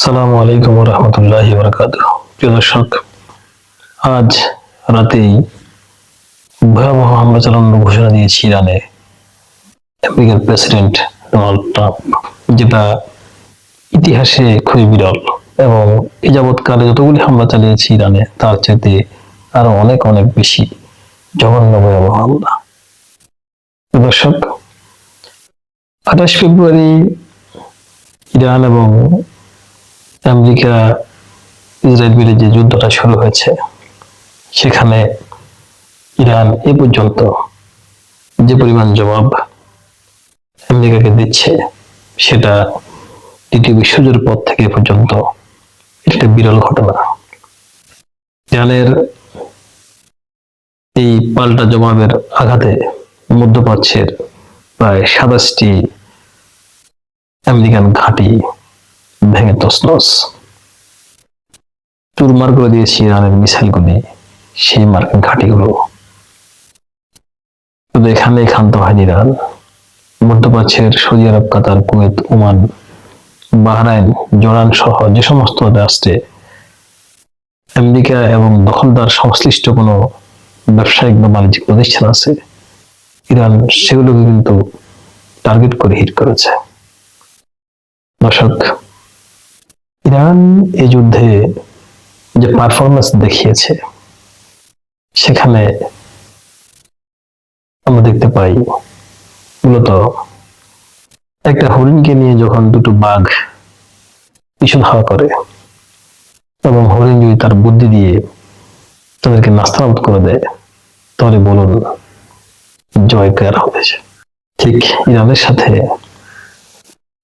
আসসালামু আলাইকুম ওয়া রাহমাতুল্লাহি ওয়া বারাকাতুহু। প্রিয় দর্শক, আজ রাতেই ভয়াবহ হামলা চালানোর ঘোষণা দিয়েছে ইরানে আমেরিকার প্রেসিডেন্ট ডোনাল্ড ট্রাম্প, যেটা ইতিহাসে খুবই বিরল এবং এ যাবৎকালে যতগুলি হামলা চালিয়েছে ইরানে তার চাইতে আরো অনেক অনেক বেশি জঘন্য ভয়াবহ হামলা। প্রিয় দর্শক, 28 ফেব্রুয়ারি ইরান এবং আমেরিকা ইসরায়েল মিলে যে যুদ্ধটা শুরু হয়েছে, সেখানে ইরান এ পর্যন্ত যে পরিমাণ জবাব আমেরিকাকে দিচ্ছে, সেটা দ্বিতীয় বিশ্বযুদ্ধের পর থেকে এ পর্যন্ত একটা বিরল ঘটনা। ইরানের এই পাল্টা জবাবের আঘাতে মধ্যপ্রাচ্যের প্রায় 27টি আমেরিকান ঘাঁটি ভেঙে তছনছ। চুরমার করে দিয়েছে ইরানের মিসাইলগুলি সেই মার্কিন ঘাঁটিগুলো। শুধু এখানেই ক্ষান্ত হয়নি ইরান, মধ্যপ্রাচ্যের সৌদি আরব, কাতার, কুয়েত, ওমান, বাহরাইন, জর্ডান সহ যে সমস্ত রাষ্ট্রে আমেরিকা এবং দখলদার সংশ্লিষ্ট কোনো ব্যবসায়িক বা বাণিজ্যিক প্রতিষ্ঠান আছে, ইরান সেগুলোকে কিন্তু টার্গেট করে হিট করেছে। দর্শক, ইরান এই যুদ্ধে যে পারফরমেন্স দেখিয়েছে, সেখানে আমরা দেখতে পাই মূলত একটা হরিণকে নিয়ে যখন দুটো বাঘ পিছু ধাওয়া করে এবং হরিণ যদি তার বুদ্ধি দিয়ে তাদেরকে নাস্তানাবুদ করে দেয়, তাহলে বলুন জয় কার হবে। ঠিক ইরানের সাথে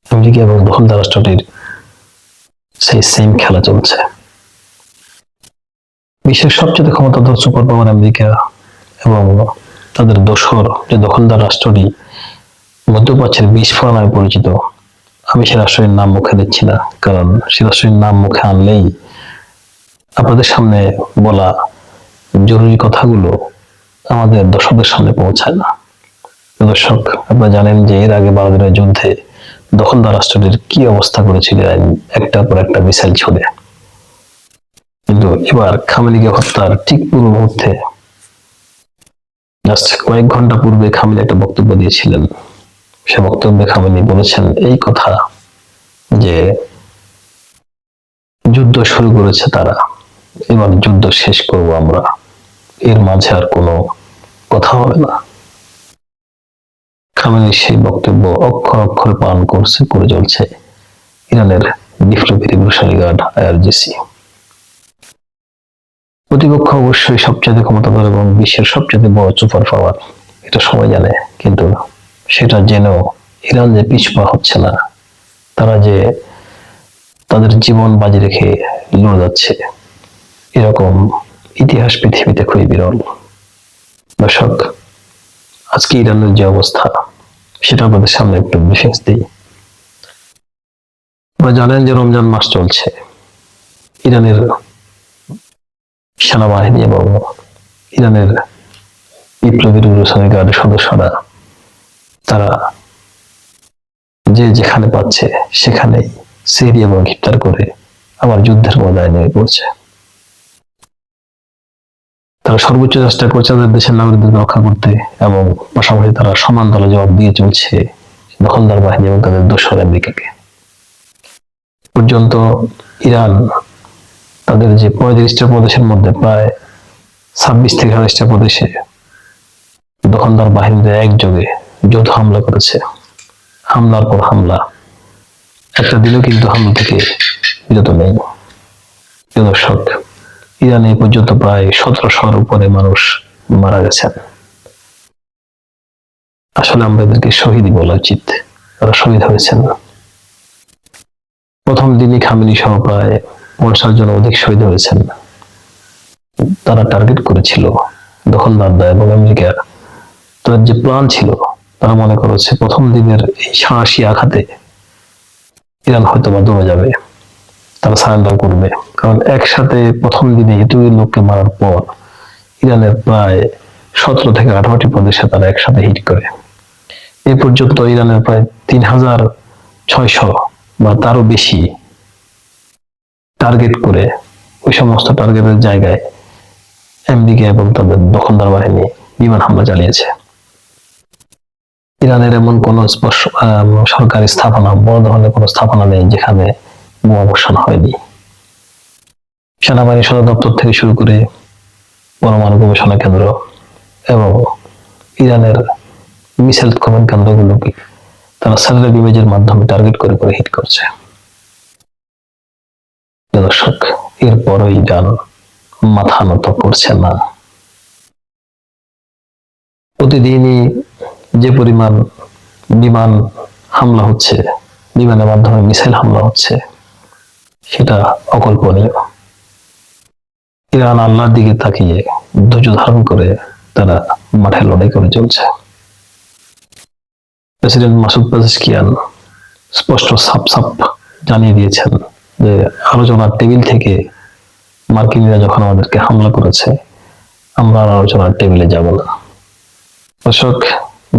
আমেরিকা এবং দখলদার রাষ্ট্রটির সেই সেম খেলা চলছে। বিশ্বের সবচেয়ে ক্ষমতাধর সুপার পাওয়ার আমেরিকা এবং তাদের দোসর যে দখলদার রাষ্ট্রটি মধ্যপ্রাচ্যের বিস্ফোরা নামে পরিচিত, আমি সে রাষ্ট্রের নাম মুখে দিচ্ছি না, কারণ সে রাষ্ট্রের নাম মুখে আনলেই আপনাদের সামনে বলা জরুরি কথাগুলো আমাদের দর্শকদের সামনে পৌঁছায় না। দর্শক, আপনারা জানেন যে এর আগে 12 দিনের যুদ্ধে দখলদার রাষ্ট্রটির কি অবস্থা করেছিল একটার পর একটা মিসাইল ছুড়ে। কিন্তু এবার খামেনিকে হত্যার ঠিক পূর্ব মুহূর্তে, জাস্ট কয়েক ঘন্টা পূর্বে খামেনি একটা বক্তব্য দিয়েছিলেন। সে বক্তব্যে খামেনি বলেছেন এই কথা যে যুদ্ধ শুরু করেছে তারা, এবার যুদ্ধ শেষ করব আমরা, এর মাঝে আর কোনো কথা হবে না। খামেনির সেই বক্তব্য অক্ষর অক্ষরে পালন করে চলছে ইরানের বিপ্লবী রিভলিউশনারি গার্ড আইআরজিসি। প্রতিপক্ষ অবশ্যই সবচেয়ে ক্ষমতাধর এবং বিশ্বের সবচেয়ে বড় সুপার পাওয়ার, এটা সবাই জানে, কিন্তু সেটা জেনেও ইরান যে পিছপা হচ্ছে না, তারা যে তাদের জীবন বাজি রেখে লড়ে যাচ্ছে, এরকম ইতিহাস পৃথিবীতে খুবই বিরল। দর্শক, আজকে ইরানের যে অবস্থা, সেটা আমাদের সামনে একটু ব্রিফিংস দিই। আপনারা জানেন যে রমজান মাস চলছে, ইরানের সেনাবাহিনী এবং ইরানের বিপ্লবী রিভলিউশনারি গার্ডের সদস্যরা তারা যে যেখানে পাচ্ছে সেখানেই সেহরি এবং ইফতার করে আবার যুদ্ধের ময়দানে নেমে পড়ছে। তারা সর্বোচ্চ চেষ্টা করছে তাদের দেশের নাগরিকদের রক্ষা করতে এবং পাশাপাশি তারা সমান দলে জবাব দিয়ে চলছে দখলদার বাহিনী এবং তাদের দোসর আমেরিকাকে। পর্যন্ত ইরান তাদের যে 35টা প্রদেশের মধ্যে প্রায় 26 থেকে 28টা প্রদেশে দখলদার বাহিনীদের একযোগে যৌথ হামলা করেছে। হামলার পর হামলা, একটা দিনও কিন্তু হামলা থেকে বিরত নেই। দর্শক, ইরানে এই পর্যন্ত প্রায় 1700-এর উপরে মানুষ মারা গেছেন। আসলে আমরা এদেরকে শহীদই বলা উচিত, তারা শহীদ হয়েছেন। প্রথম দিনই খামেনি সহ প্রায় 50 জন অধিক শহীদ হয়েছেন। তারা টার্গেট করেছিল দখলদাররা এবং আমেরিকা, তাদের যে প্ল্যান ছিল, তারা মনে করেছে প্রথম দিনের এই সাহসী আঘাতে ইরান হয়তো বা দমে যাবে, তারা সারেন্ডার করবে। কারণ একসাথে প্রথম দিনে এতগুলো লোককে মারার পর ইরানের প্রায় 17 থেকে 18টি প্রদেশে তারা একসাথে হিট করে। এই পর্যন্ত ইরানের প্রায় 3600 বা তারও বেশি টার্গেট করে ওই সমস্ত টার্গেটের জায়গায় আমেরিকা এবং তাদের দখলদার বাহিনী বিমান হামলা চালিয়েছে। ইরানের এমন কোন সরকারি স্থাপনা, বড় ধরনের কোন স্থাপনা নেই যেখানে বোমা বর্ষণ হয়নি। সেনাবাহিনী সদর দপ্তর থেকে শুরু করে পরমাণু গবেষণা কেন্দ্র এবং ইরানের মিসাইল কমান্ড কেন্দ্রগুলোকে তারা স্যাটেলাইট ইমেজের মাধ্যমে টার্গেট করে করে হিট করছে। দর্শক, এরপরও ইরান মাথা নত করছে না। প্রতিদিনই যে পরিমাণ বিমান হামলা হচ্ছে, বিমানের মাধ্যমে মিসাইল হামলা হচ্ছে, সেটা অকল্পনীয়। ইরান আল্লাহর দিকে তাকিয়ে ধৈর্য ধারণ করে তারা মাঠে লড়াই করে চলছে। প্রেসিডেন্ট মাসুদ পেজেশকিয়ান স্পষ্ট সাপ জানিয়ে দিয়েছেন যে আলোচনার টেবিল থেকে মার্কিনীরা যখন আমাদেরকে হামলা করেছে, আমরা আলোচনার টেবিলে যাব না। দর্শক,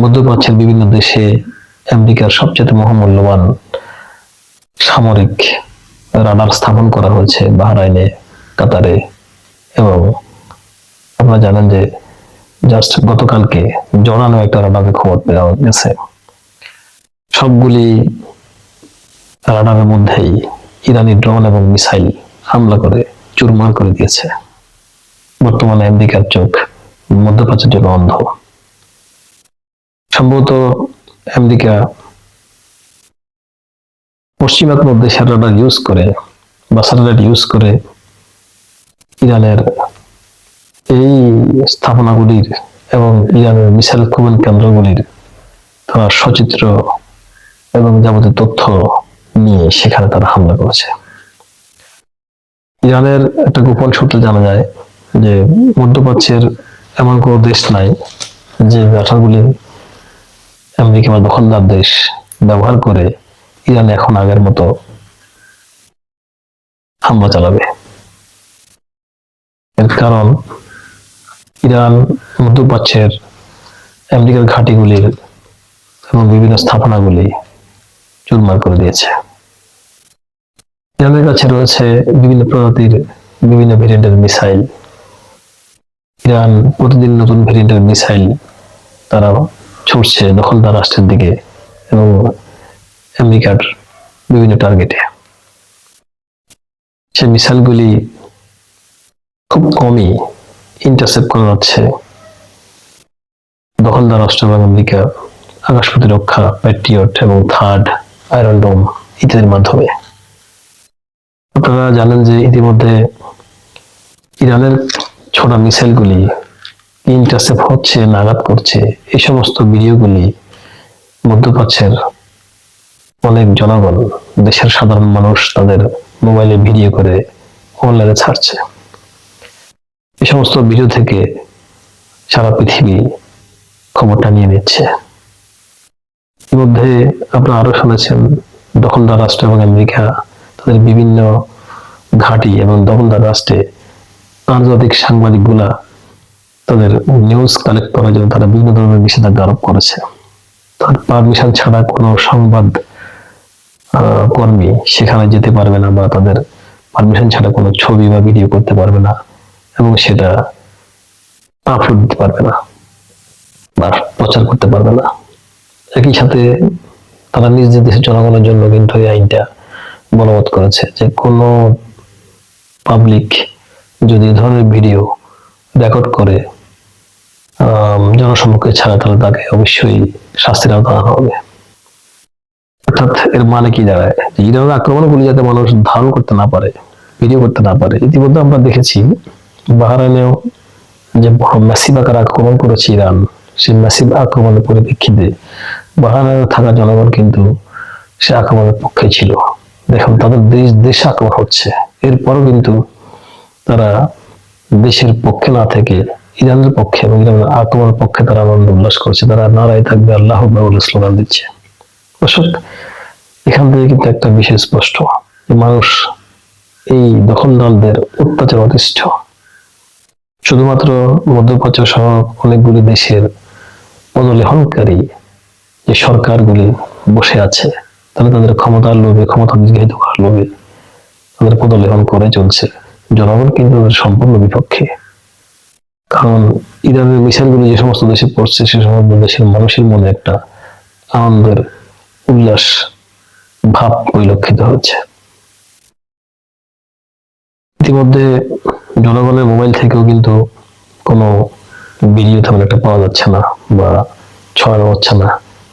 মধ্যপ্রাচ্যের বিভিন্ন দেশে আমেরিকার সবচেয়ে মহামূল্যবান সামরিক রাডার স্থাপন করা হয়েছে বাহরাইনে, কাতারে, এবং আপনারা জানেন যে জাস্ট গতকালকে জড়ানো একটা রাডারের খবর পাওয়া গেছে। সবগুলি রাডারের মধ্যেই ইরানি ড্রোন এবং মিসাইল হামলা করে চুরমার করে দিয়েছে। বর্তমানে আমেরিকার চোখ মধ্যপ্রাচ্যের জন্য অন্ধ। সম্ভবত আমেরিকা পশ্চিমা কোনো দেশের রাডার ইউজ করে বা স্যাটেলাইট ইউজ করে ইরানের এই স্থাপনাগুলির এবং ইরানের মিসাইল কমান্ড কেন্দ্রগুলির তারা সচিত্র এবং যাবতীয় তথ্য নিয়ে সেখানে তারা হামলা করেছে। ইরানের একটা গোপন সূত্রে জানা যায় যে মধ্যপ্রাচ্যের এমন কোনো দেশ নাই যে রাডারগুলি আমেরিকা বা দখলদার দেশ ব্যবহার করে ইরান এখন আগের মতো হামলা চালাবে। এর কারণ ইরান মধ্যপ্রাচ্যের আমেরিকার ঘাঁটিগুলির এবং বিভিন্ন স্থাপনাগুলি চুরমার করে দিয়েছে। ইরানের কাছে রয়েছে বিভিন্ন প্রজাতির বিভিন্ন ভেরিয়েন্টের মিসাইল। ইরান প্রতিদিন নতুন ভেরিয়েন্টের মিসাইল তারা ছুটছে দখলদার রাষ্ট্রের দিকে এবং আমেরিকার বিভিন্ন টার্গেটে। সেই মিসাইলগুলি খুব কমই ইন্টারসেপ্ট করা যাচ্ছে দখলদার রাষ্ট্র এবং আমেরিকা আকাশ প্রতিরক্ষা, প্যাট্রিয়ট এবং থার্ড আয়রন ডোম ইত্যাদির মাধ্যমে। আপনারা জানেন যে ইতিমধ্যে ইরানের ছোড়া মিসাইলগুলি ইন্টারসেপ্ট হচ্ছে, নাগাদ করছে, এই সমস্ত ভিডিওগুলি মধ্যপ্রাচ্যের অনেক জনগণ, দেশের সাধারণ মানুষ তাদের মোবাইলে ভিডিও করে অনলাইনে ছাড়ছে। এই সমস্ত ভিডিও থেকে সারা পৃথিবী খবরটা নিয়ে নিচ্ছে। ইতিমধ্যে আপনারা আরো শুনেছেন দখলদার রাষ্ট্র এবং আমেরিকা তাদের বিভিন্ন ঘাঁটি এবং দখলদার রাষ্ট্রে আন্তর্জাতিক সাংবাদিকগুলা তাদের নিউজ কালেক্ট করার জন্য তারা বিভিন্ন ধরনের নিষেধাজ্ঞা আরোপ করেছে। তার পারমিশন ছাড়া কোনো সংবাদ কর্মী সেখানে যেতে পারবে না বা তাদের পারমিশন ছাড়া কোনো ছবি বা ভিডিও করতে পারবে না এবং সেটা আপলোড দিতে পারবে না বা প্রচার করতে পারবে না। একই সাথে তারা নিজ দেশের জনগণের জন্য কিন্তু এই আইনটা বলবৎ করেছে যে কোনো পাবলিক যদি এই ধরনের ভিডিও রেকর্ড করে জনসম্মুখে ছাড়া তাহলে তাকে অবশ্যই শাস্তির আওতায় আনা হবে। অর্থাৎ এর মানে কি দাঁড়ায়, যে ইরানের আক্রমণগুলি যাতে মানুষ ধারণ করতে না পারে, ভিডিও করতে না পারে। ইতিমধ্যে আমরা দেখেছি বাহরাইনেও যে বড় ম্যাসিভ আকার আক্রমণ করেছে ইরান, সেই ম্যাসিভ আক্রমণের পরিপ্রেক্ষিতে বাহরাইনে থাকা জনগণ কিন্তু সে আক্রমণের পক্ষে ছিল। দেখুন তাদের দেশে আক্রমণ হচ্ছে, এরপরও কিন্তু তারা দেশের পক্ষে না থেকে ইরানের পক্ষে এবং ইরানের আক্রমণের পক্ষে তারা আনন্দ উল্লাস করছে। তারা নারায় থাকবে আল্লাহ বলে স্লোগান দিচ্ছে। দর্শক, এখান থেকে কিন্তু একটা বিষয় স্পষ্ট যে মানুষ এই দখলদারদের অত্যাচার অতিষ্ঠ। শুধুমাত্র মধ্যপ্রাচ্য সহ অনেকগুলি দেশের পদলেহনকারী যে সরকারগুলি বসে আছে, তাহলে তাদের ক্ষমতার লোভে, ক্ষমতা দীর্ঘায়িত করার লোভে তাদের পদলেখন করে চলছে, জনগণ কিন্তু তাদের সম্পূর্ণ বিপক্ষে। কারণ ইরানের মিসাইলগুলো যে সমস্ত দেশে পড়ছে, সে সমস্ত দেশের মানুষের মনে একটা আনন্দের উল্লাস ভাব পরিলক্ষিত হচ্ছে। ইতিমধ্যে জনগণের মোবাইল থেকেও কিন্তু কোনো ভিডিও তেমন একটা পাওয়া যাচ্ছে না বা ছড়ানো হচ্ছে না।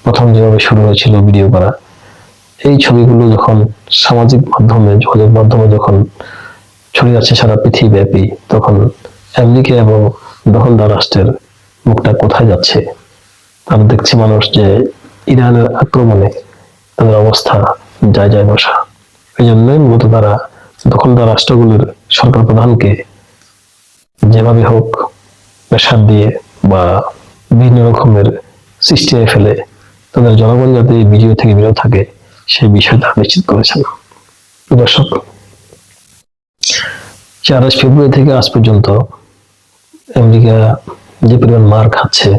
প্রথম যেভাবে শুরু হয়েছিল ভিডিও করা, এই ছবিগুলো যখন সামাজিক মাধ্যমে, যোগাযোগ মাধ্যমে যখন ছড়িয়ে যাচ্ছে সারা পৃথিবীব্যাপী, তখন আমেরিকা এবং দখলদার রাষ্ট্রের মুখটা কোথায় যাচ্ছে? তারা দেখছে মানুষ যে ইরানের আক্রমণে তাদের অবস্থা যায় যায় বসা। এই জন্যই মূলত তারা দখলদার রাষ্ট্রগুলোর সরকার প্রধানকে যেভাবে হোক প্রেশার দিয়ে বা বিভিন্ন রকমের সিস্টেমে ফেলে তাদের জনগণ যাতে এই ভিডিও থেকে বিরত থাকে, সেই বিষয়টা নিশ্চিত করেছেন। দর্শক, 4 ফেব্রুয়ারি থেকে আজ পর্যন্ত আমেরিকা যে পরিমাণ মার খাচ্ছে,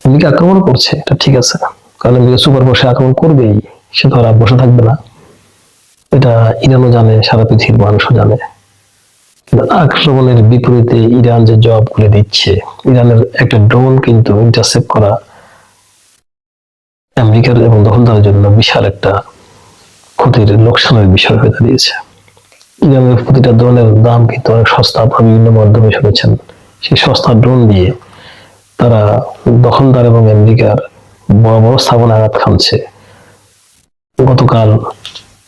আমেরিকা আক্রমণ করছে, এটা ঠিক আছে, কারণ আমেরিকা সুপার বসে আক্রমণ করবেই, সে তো আর বসে থাকবে না। এটা ইরানও জানে, সারা পৃথিবীর মানুষও জানে। কিন্তু আক্রমণের বিপরীতে ইরান যে জবাবগুলো দিচ্ছে, ইরানের একটা ড্রোন কিন্তু ইন্টারসেপ্ট করা আমেরিকার এবং দখলদারের জন্য বিশাল একটা ক্ষতির, লোকসানের বিষয় হয়ে দাঁড়িয়েছে। ইরানের প্রতিটা ড্রোনের দাম কিন্তু অনেক সস্তা, আপনারা বিভিন্ন মাধ্যমে শুনেছেন। সেই সস্তা ড্রোন দিয়ে তারা দখলদার এবং আমেরিকার বড় বড় স্থাপনা আঘাত খাচ্ছে। গতকাল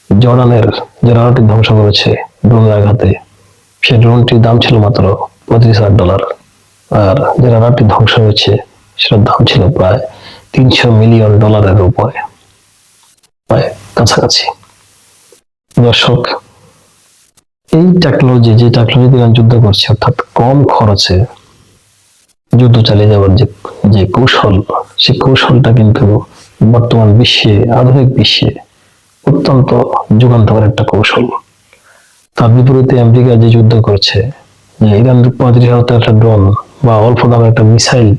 জর্ডানের যে রাডারটি ধ্বংস করেছে ড্রোনের আঘাতে, সেই ড্রোনটির দাম ছিল মাত্র $35,000, আর যে রাডারটি ধ্বংস হয়েছে সেটার দাম ছিল প্রায় $300 মিলিয়ন উপরে, প্রায় কাছাকাছি। দর্শক, এই টেকনোলজি, যে টেকনোলজি ইরান যুদ্ধ করছে, অর্থাৎ কম খরচে যুদ্ধ চালিয়ে যাওয়ার যে কৌশল, সেই কৌশলটা কিন্তু বর্তমান বিশ্বে, আধুনিক বিশ্বে অত্যন্ত যুগান্তকার একটা কৌশল। তার বিপরীতে আমেরিকা যে যুদ্ধ করছে, যে ইরান 35,000 একটা ড্রোন বা অল্প দামের একটা মিসাইল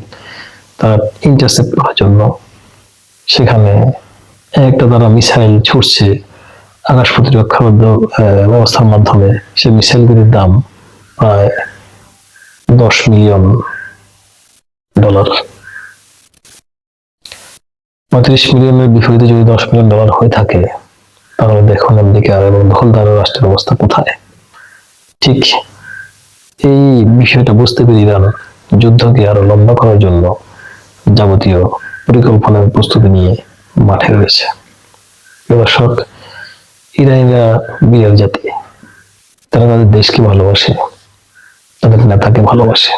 তার ইন্টারসেপ্ট করার জন্য সেখানে একটা তারা মিসাইল ছুটছে আকাশ প্রতিরক্ষা ব্যবস্থার মাধ্যমে, সেই মিসাইলগুলির দাম প্রায় $10 মিলিয়ন। 35 মিলিয়নের বিপরীতে যদি $10 মিলিয়ন হয়ে থাকে, তাহলে দেখুন আমেরিকা এবং দখলদার রাষ্ট্রের অবস্থা কোথায়। ঠিক এই বিষয়টা বুঝতে পেরে ইরান যুদ্ধকে আরো লম্বা করার জন্য যাবতীয় পরিকল্পনা এবং প্রস্তুতি নিয়ে মাঠে রয়েছে। দর্শক, ইরানিরা বিরাট জাতি, তারা তাদের দেশকে ভালোবাসে, তাদের নেতাকে ভালোবাসে।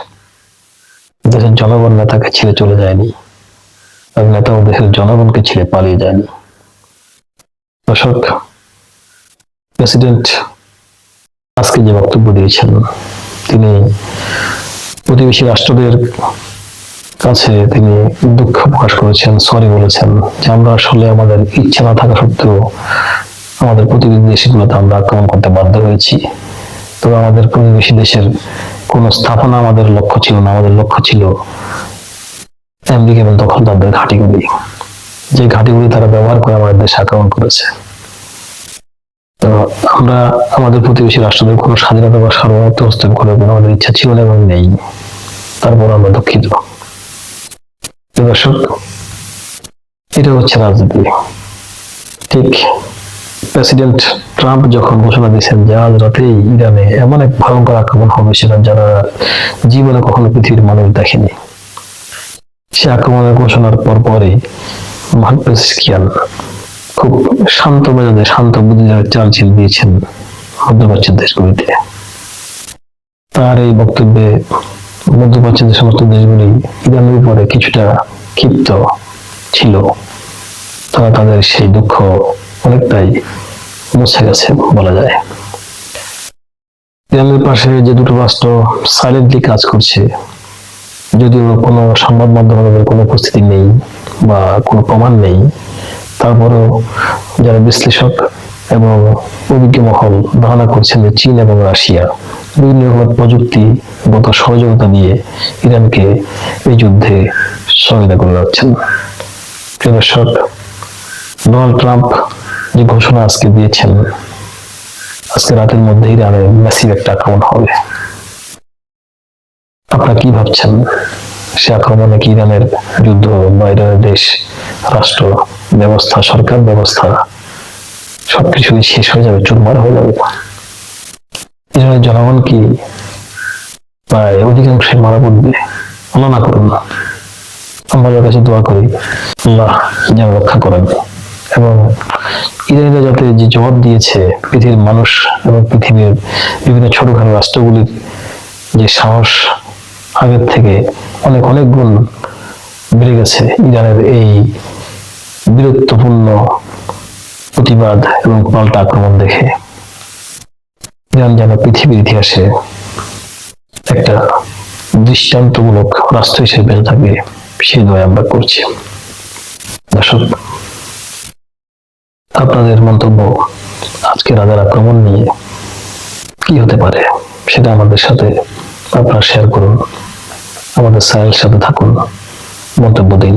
দেশের জনগণ নেতাকে ছেড়ে চলে যায়নি, আর নেতাও দেশের জনগণকে ছেড়ে পালিয়ে যায়নি। দর্শক, প্রেসিডেন্ট আজকে যে বক্তব্য দিয়েছেন, তিনি প্রতিবেশী রাষ্ট্রদের কাছে তিনি দুঃখ প্রকাশ করেছেন, সরি বলেছেন যে আমরা আসলে আমাদের ইচ্ছা না থাকা সত্ত্বেও আমাদের প্রতিবেশী দেশগুলোতে আমরা আক্রমণ করতে বাধ্য হয়েছি। তবে আমাদের প্রতিবেশী দেশের কোন স্থাপনা আমাদের লক্ষ্য ছিল না, আমাদের লক্ষ্য ছিল আমেরিকা এবং দখলদারদের ঘাঁটিগুলি, যে ঘাঁটিগুলি তারা ব্যবহার করে আমাদের দেশে আক্রমণ করেছে। তো আমরা আমাদের প্রতিবেশী রাষ্ট্রদের কোনো স্বাধীনতা বা সার্বভৌমত্ব হস্তক্ষেপ করার কোনো আমাদের ইচ্ছা ছিল না এবং নেই, তারপর আমরা দুঃখিত। দর্শক, এটা হচ্ছে রাজনীতি। ঠিক প্রেসিডেন্ট ট্রাম্প যখন ঘোষণা দিয়েছেন যে আজ রাতেই ইরানে এমন এক ভয়ঙ্কর আক্রমণ হবে, সেটা যারা জীবনে কখনো পৃথিবীর মানুষ দেখেনি, সে আক্রমণের ঘোষণার পরই মহান প্রেসিডেন্ট খুব শান্ত মেজাজে, শান্ত বুদ্ধিতে চার্জিল দিয়েছেন মধ্যপ্রাচ্যের দেশগুলিতে। তার এই বক্তব্যে মধ্যপ্রাচ্যের যে সমস্ত দেশগুলি ইরানের উপরে কিছুটা ক্ষিপ্ত ছিল, তারা তাদের সেই দুঃখ অনেকটাই মুছে গেছে বলা যায়। ইরানের পাশে যে দুটো রাষ্ট্র সাইলেন্টলি কাজ করছে, যদিও কোনো সংবাদ মাধ্যমে কোনো উপস্থিতি নেই বা কোনো প্রমাণ নেই, তারপরেও যারা বিশ্লেষক এবং অভিজ্ঞ মহল ধারণা করছেন যে চীন এবং রাশিয়া বিভিন্ন রকমের প্রযুক্তিগত সহযোগিতা দিয়ে ইরানকে এই যুদ্ধে সহায়তা করে যাচ্ছেন। প্রিয় দর্শক, ডোনাল্ড ট্রাম্প যে ঘোষণা আজকে দিয়েছেন, আজকে রাতের মধ্যে ইরানে ম্যাসিভ একটা আক্রমণ হবে। আপনারা কি ভাবছেন, সে আক্রমণে কি ইরানের যুদ্ধ বা ইরানের দেশ, রাষ্ট্র ব্যবস্থা, সরকার ব্যবস্থা সবকিছুই শেষ হয়ে যাবে, চুরমার হয়ে যাবে? ইরানের জনগণ কি প্রায় অধিকাংশই মারা পড়বে? আল্লাহ না করুন না। আল্লাহর কাছে দোয়া করি আল্লাহ যেন রক্ষা করেন, এবং ইরানিরা যাতে যে জবাব দিয়েছে পৃথিবীর মানুষ এবং পৃথিবীর বিভিন্ন ছোটখাটো রাষ্ট্রগুলির যে সাহস আগের থেকে অনেক অনেক গুণ বেড়ে গেছে ইরানের এই বীরত্বপূর্ণ প্রতিবাদ এবং পাল্টা আক্রমণ দেখে। ইরান যেন পৃথিবীর ইতিহাসে একটা দৃষ্টান্তমূলক রাষ্ট্র হিসেবে বেঁচে থাকবে, সেই দোয়া আমরা করছি। দর্শক, আপনাদের মন্তব্য আজকে রাতের আক্রমণ নিয়ে কি হতে পারে সেটা আমাদের সাথে আপনারা শেয়ার করুন, আমাদের চ্যানেলের সাথে থাকুন, মন্তব্য দিন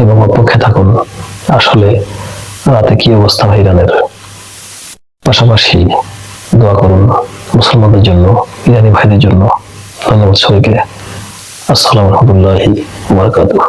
এবং অপেক্ষা থাকুন আসলে রাতে কি অবস্থা হয় ইরানের। পাশাপাশি দোয়া করুন মুসলমানদের জন্য, ইরানি ভাইদের জন্য। ধন্যবাদ সবাইকে। আসসালামু আলাইকুম ওয়া রাহমাতুল্লাহি ওয়া বারাকাতুহু।